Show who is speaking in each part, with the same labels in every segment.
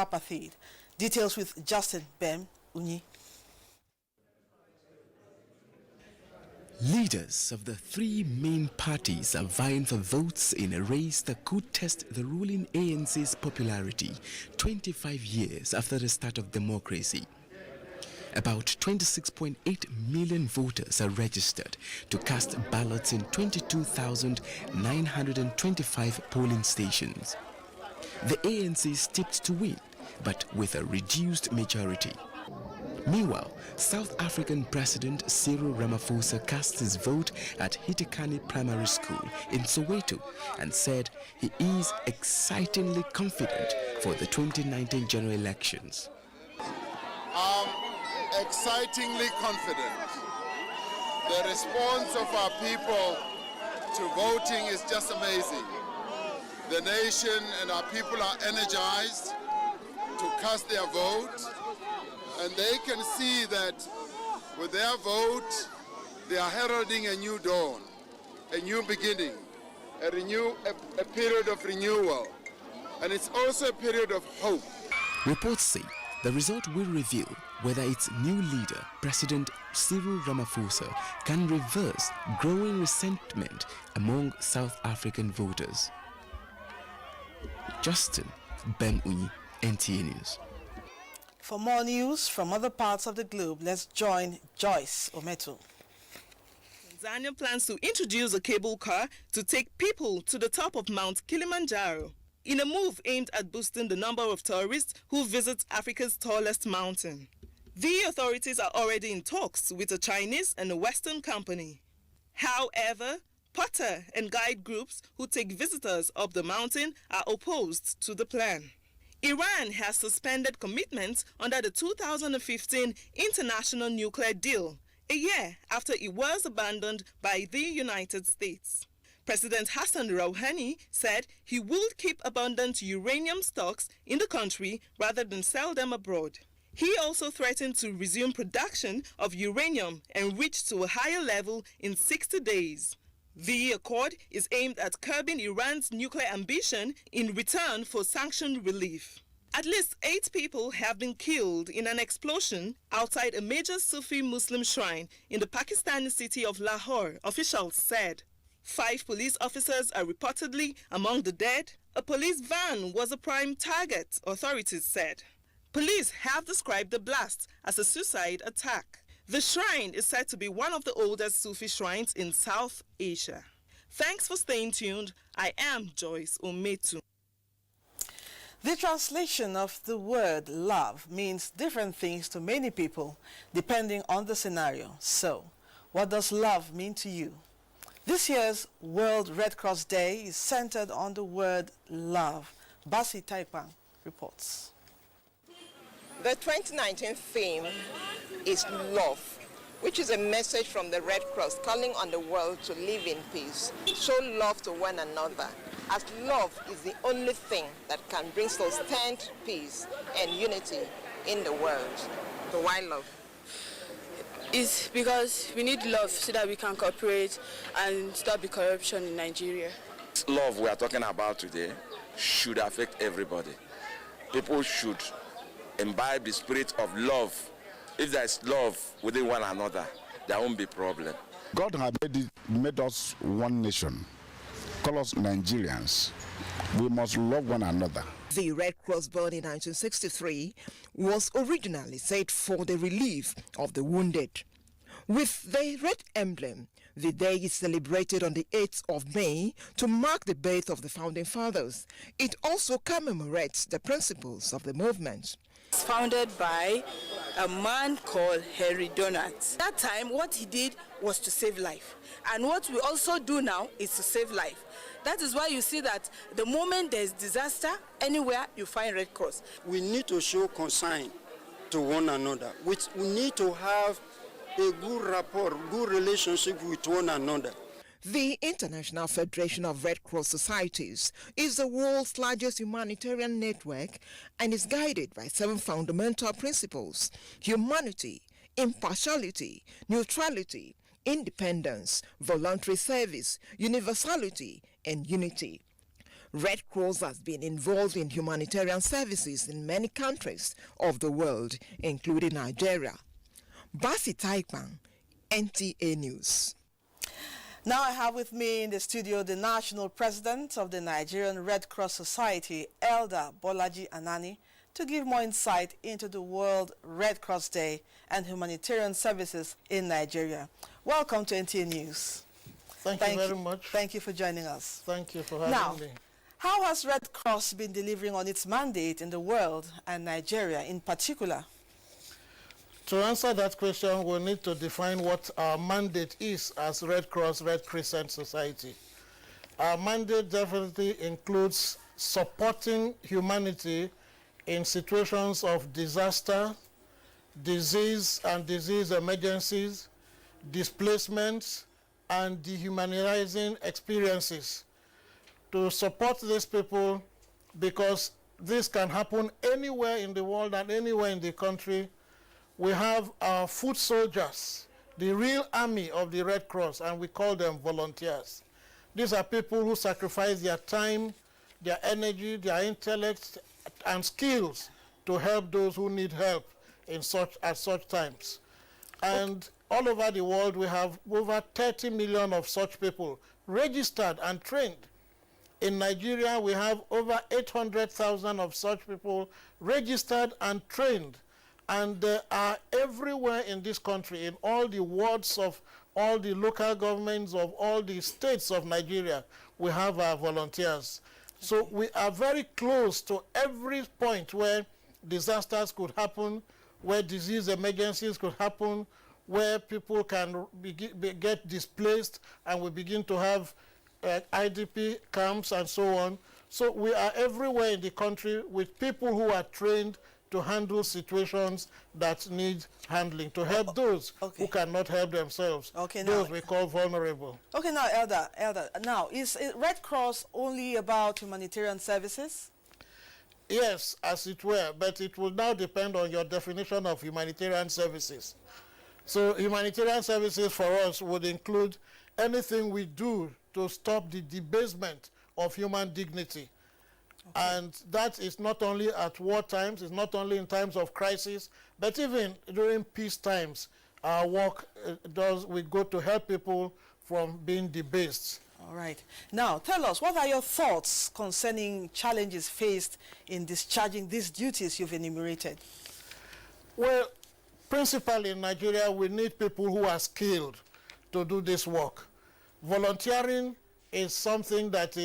Speaker 1: apartheid. Details with Justin Bem Unyi.
Speaker 2: Leaders of the three main parties are vying for votes in a race that could test the ruling ANC's popularity 25 years after the start of democracy. About 26.8 million voters are registered to cast ballots in 22,925 polling stations. The ANC is tipped to win, but with a reduced majority. Meanwhile, South African President Cyril Ramaphosa cast his vote at Hitekani Primary School in Soweto and said he is excitingly confident for the 2019 general elections.
Speaker 3: Excitingly confident. The response of our people to voting is just amazing. The nation and our people are energized to cast their vote, and they can see that with their vote they are heralding a new dawn, a new beginning, a period of renewal, and it's also a period of hope.
Speaker 2: Reports say the result will reveal whether its new leader, President Cyril Ramaphosa, can reverse growing resentment among South African voters. Justin Bem-Unyi, NTA News.
Speaker 1: For more news from other parts of the globe, let's join Joyce Ometo.
Speaker 4: Tanzania plans to introduce a cable car to take people to the top of Mount Kilimanjaro, in a move aimed at boosting the number of tourists who visit Africa's tallest mountain. The authorities are already in talks with a Chinese and a Western company. However, porter and guide groups who take visitors up the mountain are opposed to the plan. Iran has suspended commitments under the 2015 international nuclear deal, a year after it was abandoned by the United States. President Hassan Rouhani said he would keep abundant uranium stocks in the country rather than sell them abroad. He also threatened to resume production of uranium enriched to a higher level in 60 days. The accord is aimed at curbing Iran's nuclear ambition in return for sanction relief. At least 8 people have been killed in an explosion outside a major Sufi Muslim shrine in the Pakistani city of Lahore, officials said. 5 police officers are reportedly among the dead. A police van was a prime target, authorities said. Police have described the blast as a suicide attack. The shrine is said to be one of the oldest Sufi shrines in South Asia. Thanks for staying tuned. I am Joyce Ometu.
Speaker 1: The translation of the word love means different things to many people depending on the scenario. So, what does love mean to you? This year's World Red Cross Day is centered on the word love. Basi Taipang reports.
Speaker 5: The 2019 theme is love, which is a message from the Red Cross calling on the world to live in peace, show love to one another, as love is the only thing that can bring sustained peace and unity in the world. So why love?
Speaker 6: It's because we need love so that we can cooperate and stop the corruption in Nigeria.
Speaker 7: Love we are talking about today should affect everybody. People should imbibe the spirit of love. If there is love within one another, there won't be problem.
Speaker 8: God has made us one nation. Call us Nigerians. We must love one another.
Speaker 5: The Red Cross, born in 1963, was originally set for the relief of the wounded. With the red emblem, the day is celebrated on the 8th of May to mark the birth of the founding fathers. It also commemorates the principles of the movement.
Speaker 6: It's founded by a man called Henry Donat. That time, what he did was to save life. And what we also do now is to save life. That is why you see that the moment there's disaster, anywhere you find Red Cross.
Speaker 9: We need to show concern to one another. We need to have a good rapport, good relationship with one another.
Speaker 5: The International Federation of Red Cross Societies is the world's largest humanitarian network and is guided by 7 fundamental principles: humanity, impartiality, neutrality, independence, voluntary service, universality, and unity. Red Cross has been involved in humanitarian services in many countries of the world, including Nigeria. Basi Taikpan, NTA News.
Speaker 1: Now I have with me in the studio the National President of the Nigerian Red Cross Society, Elder Bolaji Anani, to give more insight into the World Red Cross Day and humanitarian services in Nigeria. Welcome to NTA News.
Speaker 10: Thank you very much.
Speaker 1: Thank you for joining us.
Speaker 10: Thank you for having me.
Speaker 1: How has Red Cross been delivering on its mandate in the world and Nigeria in particular?
Speaker 10: To answer that question, we need to define what our mandate is as Red Cross, Red Crescent Society. Our mandate definitely includes supporting humanity in situations of disaster, disease and disease emergencies, displacements, and dehumanizing experiences. To support these people, because this can happen anywhere in the world and anywhere in the country, we have our foot soldiers, the real army of the Red Cross, and we call them volunteers. These are people who sacrifice their time, their energy, their intellect, and skills to help those who need help at such times. And all over the world, we have over 30 million of such people registered and trained. In Nigeria, we have over 800,000 of such people registered and trained. And they are everywhere in this country, in all the wards of all the local governments of all the states of Nigeria, we have our volunteers. So we are very close to every point where disasters could happen, where disease emergencies could happen, where people can get displaced, and we begin to have IDP camps and so on. So we are everywhere in the country with people who are trained to handle situations that need handling, to help those who cannot help themselves, those we call vulnerable.
Speaker 1: Okay, now, Elder, now, is Red Cross only about humanitarian services?
Speaker 10: Yes, as it were, but it will now depend on your definition of humanitarian services. So humanitarian services for us would include anything we do to stop the debasement of human dignity. And that is not only at war times, it's not only in times of crisis, but even during peace times, our work we go to help people from being debased.
Speaker 1: All right. Now, tell us, what are your thoughts concerning challenges faced in discharging these duties you've enumerated?
Speaker 10: Well, principally in Nigeria, we need people who are skilled to do this work. Volunteering is something that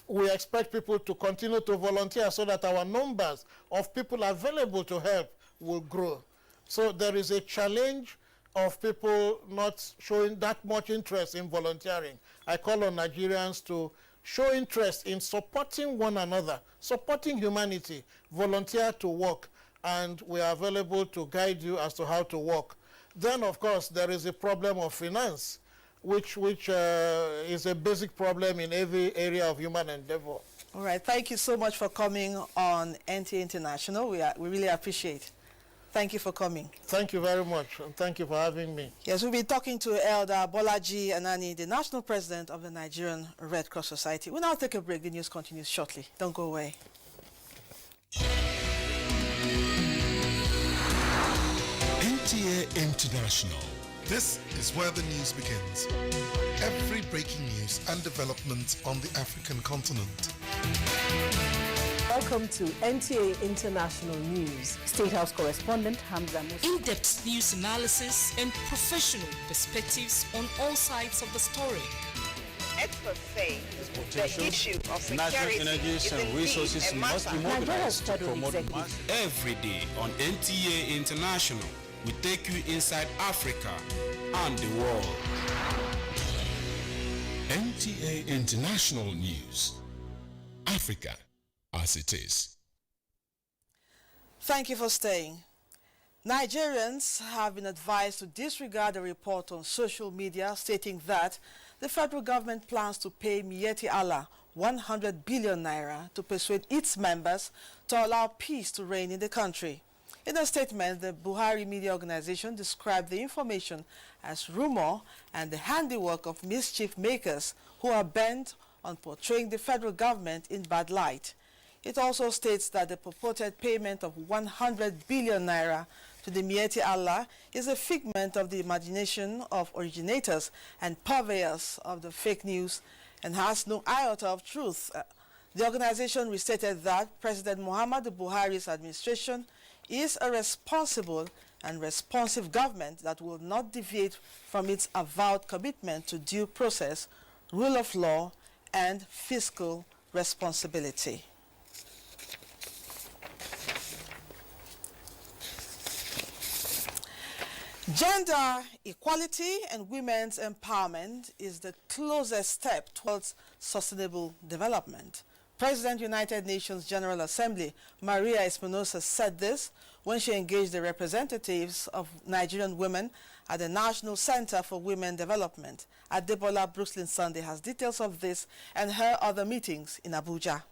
Speaker 10: we expect people to continue to volunteer so that our numbers of people available to help will grow. So there is a challenge of people not showing that much interest in volunteering. I call on Nigerians to show interest in supporting one another, supporting humanity, volunteer to work, and we are available to guide you as to how to work. Then, of course, there is a problem of finance, which is a basic problem in every area of human endeavor.
Speaker 1: All right, thank you so much for coming on NTA International. We really appreciate it. Thank you for coming.
Speaker 10: Thank you very much, and thank you for having me.
Speaker 1: Yes, we'll be talking to Elder Bolaji Anani, the National President of the Nigerian Red Cross Society. We'll now take a break. The news continues shortly. Don't go away.
Speaker 11: NTA International. This is where the news begins. Every breaking news and development on the African continent.
Speaker 12: Welcome to NTA International News. State House correspondent Hamza Musa.
Speaker 13: In-depth news analysis and professional perspectives on all sides of the story.
Speaker 5: Experts say the issue of security
Speaker 14: national energies and resources must be mobilized to promote
Speaker 15: every day on NTA International. We take you inside Africa and the world.
Speaker 11: NTA International News. Africa as it is.
Speaker 1: Thank you for staying. Nigerians have been advised to disregard a report on social media stating that the federal government plans to pay Miyetti Allah 100 billion naira to persuade its members to allow peace to reign in the country. In a statement, the Buhari Media Organization described the information as rumor and the handiwork of mischief makers who are bent on portraying the federal government in bad light. It also states that the purported payment of 100 billion naira to the Miyetti Allah is a figment of the imagination of originators and purveyors of the fake news and has no iota of truth. The organization restated that President Muhammadu Buhari's administration is a responsible and responsive government that will not deviate from its avowed commitment to due process, rule of law, and fiscal responsibility. Gender equality and women's empowerment is the closest step towards sustainable development. President United Nations General Assembly Maria Espinosa said this when she engaged the representatives of Nigerian women at the National Center for Women Development. Adebola Brooklyn Sunday has details of this and her other meetings in Abuja.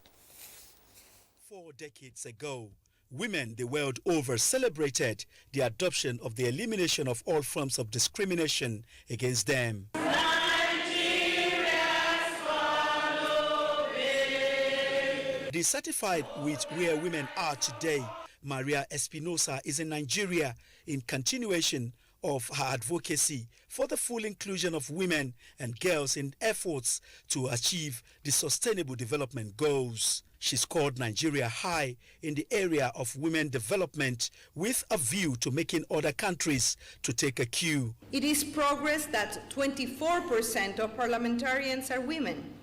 Speaker 16: 4 decades ago, women the world over celebrated the adoption of the elimination of all forms of discrimination against them. Dissatisfied with where women are today, Maria Espinosa is in Nigeria in continuation of her advocacy for the full inclusion of women and girls in efforts to achieve the Sustainable Development Goals. She scored Nigeria high in the area of women development with a view to making other countries to take a cue.
Speaker 17: It is progress that 24% of parliamentarians are women,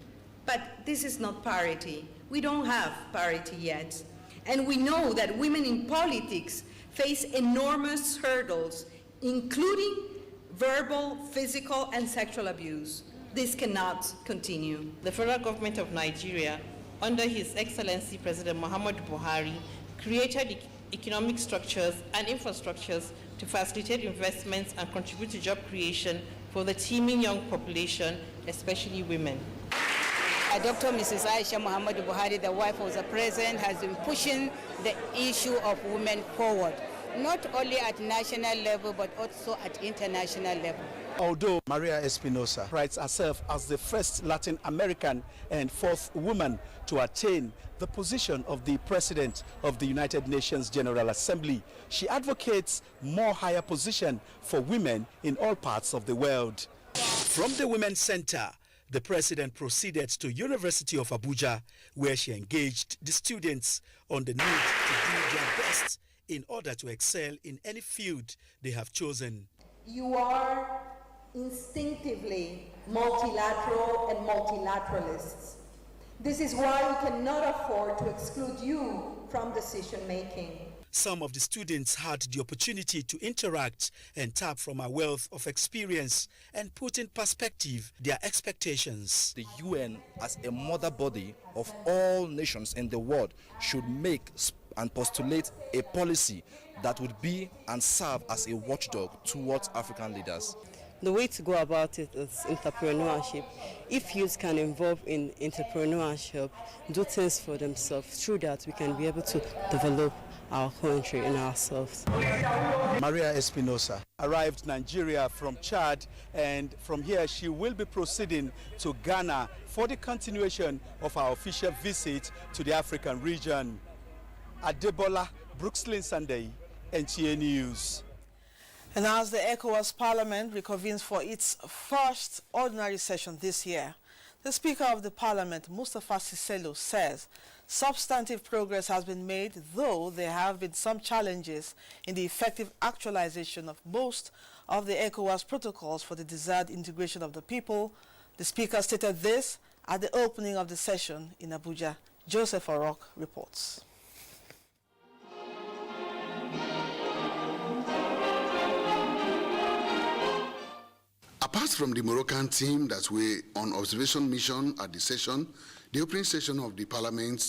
Speaker 17: but this is not parity. We don't have parity yet. And we know that women in politics face enormous hurdles, including verbal, physical, and sexual abuse. This cannot continue.
Speaker 18: The federal government of Nigeria, under His Excellency President Muhammadu Buhari, created economic structures and infrastructures to facilitate investments and contribute to job creation for the teeming young population, especially women.
Speaker 19: Dr. Mrs. Aisha Muhammadu Buhari, the wife of the president, has been pushing the issue of women forward, not only at national level, but also at international level.
Speaker 16: Although Maria Espinosa prides herself as the first Latin American and fourth woman to attain the position of the President of the United Nations General Assembly, she advocates more higher position for women in all parts of the world. From the Women's Center, the President proceeded to University of Abuja, where she engaged the students on the need to do their best in order to excel in any field they have chosen.
Speaker 17: You are instinctively multilateral and multilateralists. This is why we cannot afford to exclude you from decision making.
Speaker 16: Some of the students had the opportunity to interact and tap from a wealth of experience and put in perspective their expectations.
Speaker 20: The UN, as a mother body of all nations in the world, should make and postulate a policy that would be and serve as a watchdog towards African leaders.
Speaker 21: The way to go about it is entrepreneurship. If youth can involve in entrepreneurship, do things for themselves, through that we can be able to develop our country and ourselves.
Speaker 16: Maria Espinosa arrived Nigeria from Chad, and from here she will be proceeding to Ghana for the continuation of our official visit to the African region. Adebola Brooklyn Sunday, NTA News.
Speaker 1: And as the ECOWAS Parliament reconvenes for its first ordinary session this year, the Speaker of the Parliament, Mustafa Siselo, says substantive progress has been made, though there have been some challenges in the effective actualization of most of the ECOWAS protocols for the desired integration of the people. The Speaker stated this at the opening of the session in Abuja. Joseph Orok reports.
Speaker 22: Apart from the Moroccan team that were on observation mission at the session, the opening session of the Parliament